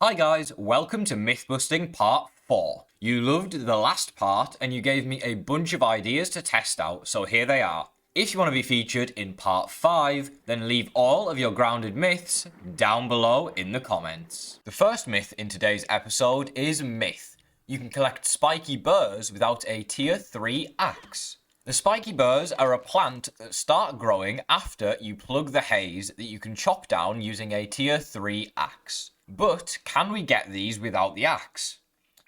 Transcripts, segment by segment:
Hi guys, welcome to Mythbusting Part 4. You loved the last part and you gave me a bunch of ideas to test out, so here they are. If you want to be featured in Part 5, then leave all of your grounded myths down below in the comments. The first myth in today's episode is myth. You can collect spiky burrs without a tier 3 axe. The spiky burrs are a plant that start growing after you plug the haze that you can chop down using a tier 3 axe. But can we get these without the axe?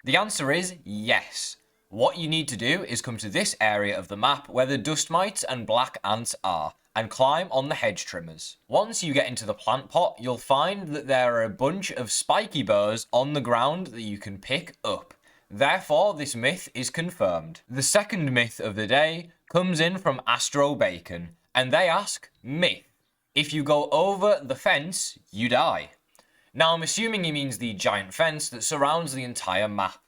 The answer is yes. What you need to do is come to this area of the map where the dust mites and black ants are and climb on the hedge trimmers. Once you get into the plant pot, you'll find that there are a bunch of spiky burrs on the ground that you can pick up. Therefore, this myth is confirmed. The second myth of the day comes in from Astro Bacon, and they ask, myth, if you go over the fence, you die. Now, I'm assuming he means the giant fence that surrounds the entire map.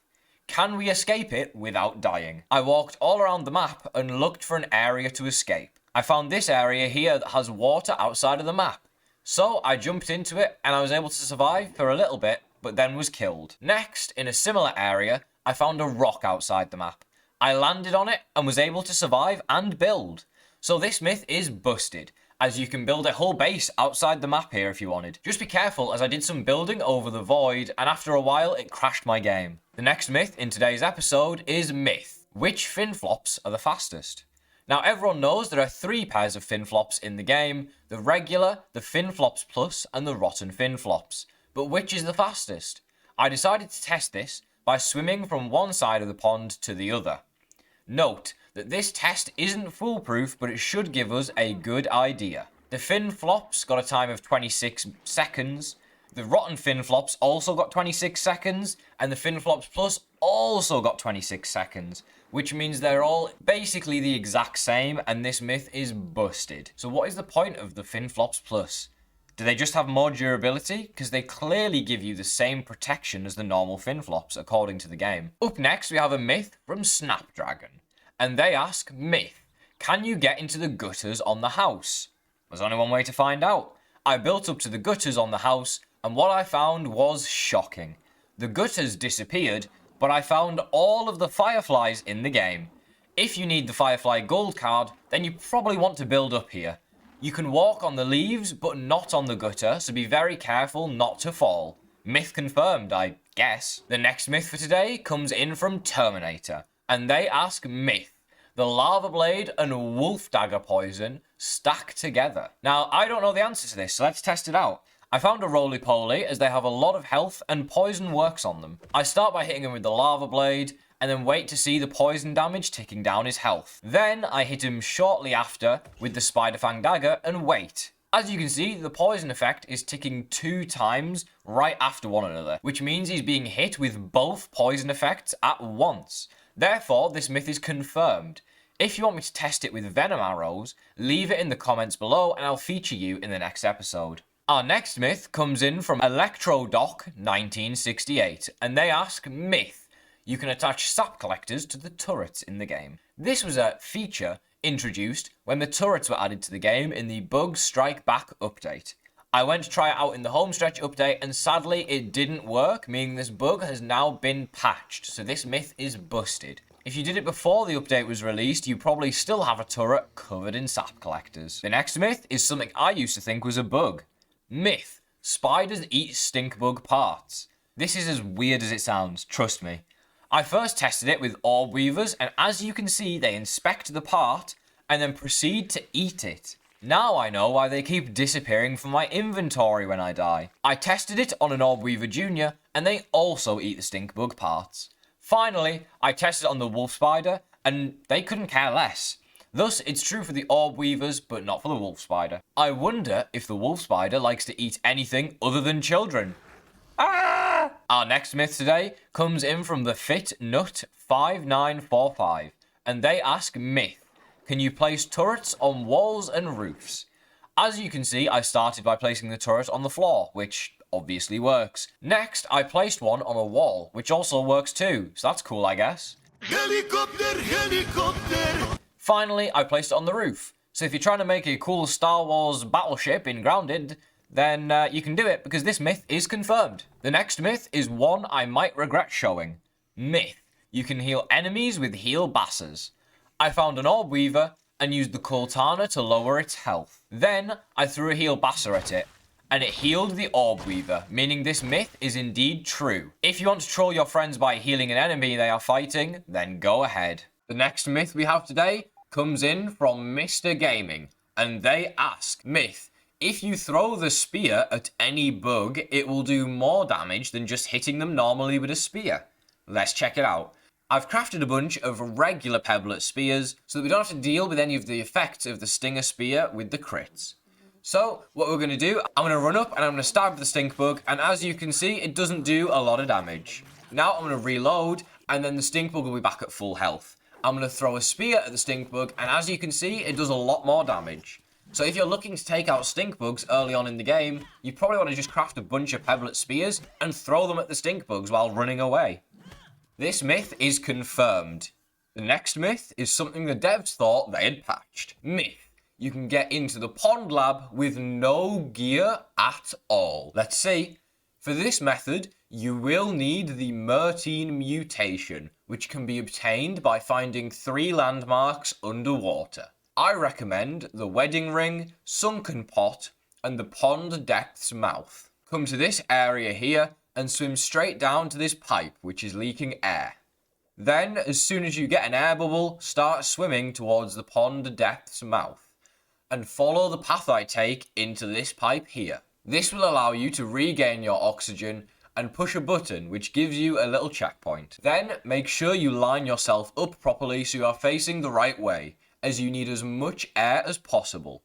Can we escape it without dying? I walked all around the map and looked for an area to escape. I found this area here that has water outside of the map. So I jumped into it and I was able to survive for a little bit, but then was killed. Next, in a similar area, I found a rock outside the map. I landed on it and was able to survive and build. So this myth is busted, as you can build a whole base outside the map here if you wanted. Just be careful, as I did some building over the void, and after a while it crashed my game. The next myth in today's episode is myth. Which Fynnflops are the fastest? Now everyone knows there are 3 pairs of Fynnflops in the game, the regular, the Fynnflops Plus, and the Rotten Fynnflops. But which is the fastest? I decided to test this by swimming from one side of the pond to the other. Note that this test isn't foolproof, but it should give us a good idea. The Fynnflops got a time of 26 seconds, the Rotten Fynnflops also got 26 seconds, and the Fynnflops Plus also got 26 seconds, which means they're all basically the exact same, and this myth is busted. So what is the point of the Fynnflops Plus? Do they just have more durability? Because they clearly give you the same protection as the normal Fynnflops, according to the game. Up next, we have a myth from Snapdragon. And they ask, myth, can you get into the gutters on the house? There's only one way to find out. I built up to the gutters on the house, and what I found was shocking. The gutters disappeared, but I found all of the fireflies in the game. If you need the Firefly Gold card, then you probably want to build up here. You can walk on the leaves, but not on the gutter, so be very careful not to fall. Myth confirmed, I guess. The next myth for today comes in from Terminator, and they ask, myth, the lava blade and wolf dagger poison stack together. Now, I don't know the answer to this, so let's test it out. I found a roly-poly, as they have a lot of health and poison works on them. I start by hitting him with the lava blade, and then wait to see the poison damage ticking down his health. Then I hit him shortly after with the Spider Fang dagger and wait. As you can see, the poison effect is ticking 2 times right after one another, which means he's being hit with both poison effects at once. Therefore, this myth is confirmed. If you want me to test it with venom arrows, leave it in the comments below and I'll feature you in the next episode. Our next myth comes in from ElectroDoc1968, and they ask, myth, you can attach sap collectors to the turrets in the game. This was a feature introduced when the turrets were added to the game in the Bug Strike Back update. I went to try it out in the homestretch update and sadly it didn't work, meaning this bug has now been patched, so this myth is busted. If you did it before the update was released, you probably still have a turret covered in sap collectors. The next myth is something I used to think was a bug. Myth, spiders eat stink bug parts. This is as weird as it sounds, trust me. I first tested it with orb weavers, and as you can see, they inspect the part and then proceed to eat it. Now I know why they keep disappearing from my inventory when I die. I tested it on an orb weaver junior, and they also eat the stink bug parts. Finally, I tested it on the wolf spider, and they couldn't care less. Thus, it's true for the orb weavers, but not for the wolf spider. I wonder if the wolf spider likes to eat anything other than children. Ah! Our next myth today comes in from the FitNut5945, and they ask, myth, can you place turrets on walls and roofs? As you can see, I started by placing the turret on the floor, which obviously works. Next, I placed one on a wall, which also works too, so that's cool, I guess. Helicopter, helicopter! Finally, I placed it on the roof. So if you're trying to make a cool Star Wars battleship in Grounded, then you can do it because this myth is confirmed. The next myth is one I might regret showing. Myth: you can heal enemies with heal basses. I found an orb weaver and used the Kultana to lower its health. Then I threw a heal basser at it, and it healed the orb weaver, meaning this myth is indeed true. If you want to troll your friends by healing an enemy they are fighting, then go ahead. The next myth we have today comes in from Mr. Gaming, and they ask, myth: if you throw the spear at any bug, it will do more damage than just hitting them normally with a spear. Let's check it out. I've crafted a bunch of regular pebblet spears so that we don't have to deal with any of the effects of the stinger spear with the crits. So, what we're going to do, I'm going to run up and I'm going to stab the stink bug, and as you can see, it doesn't do a lot of damage. Now I'm going to reload, and then the stink bug will be back at full health. I'm going to throw a spear at the stink bug, and as you can see, it does a lot more damage. So if you're looking to take out stink bugs early on in the game, you probably want to just craft a bunch of pebblet spears and throw them at the stink bugs while running away. This myth is confirmed. The next myth is something the devs thought they had patched. Myth: you can get into the pond lab with no gear at all. Let's see. For this method, you will need the Mertine mutation, which can be obtained by finding 3 landmarks underwater. I recommend the wedding ring, sunken pot, and the pond depth's mouth. Come to this area here and swim straight down to this pipe, which is leaking air. Then, as soon as you get an air bubble, start swimming towards the pond depth's mouth, and follow the path I take into this pipe here. This will allow you to regain your oxygen and push a button which gives you a little checkpoint. Then, make sure you line yourself up properly so you are facing the right way, as you need as much air as possible.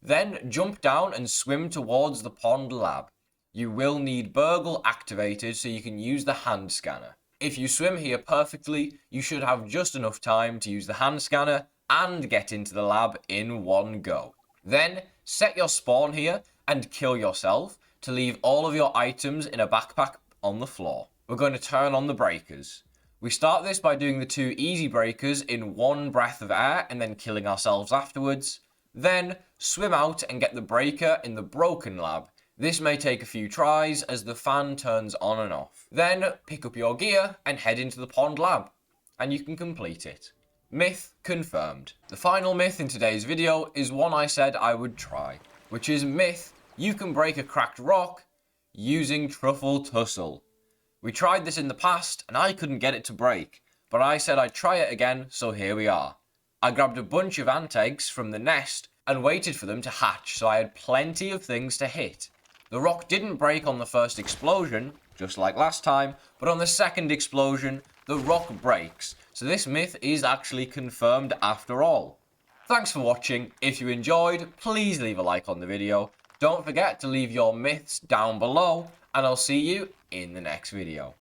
Then, jump down and swim towards the pond lab. You will need Burgle activated so you can use the hand scanner. If you swim here perfectly, you should have just enough time to use the hand scanner and get into the lab in one go. Then, set your spawn here and kill yourself to leave all of your items in a backpack on the floor. We're going to turn on the breakers. We start this by doing the 2 easy breakers in 1 breath of air and then killing ourselves afterwards. Then, swim out and get the breaker in the broken lab. This may take a few tries as the fan turns on and off. Then, pick up your gear and head into the pond lab, and you can complete it. Myth confirmed. The final myth in today's video is one I said I would try, which is myth: you can break a cracked rock using truffle tussle. We tried this in the past and I couldn't get it to break, but I said I'd try it again, so here we are. I grabbed a bunch of ant eggs from the nest and waited for them to hatch, so I had plenty of things to hit. The rock didn't break on the first explosion, just like last time, but on the second explosion, the rock breaks. So this myth is actually confirmed after all. Thanks for watching. If you enjoyed, please leave a like on the video. Don't forget to leave your myths down below, and I'll see you in the next video.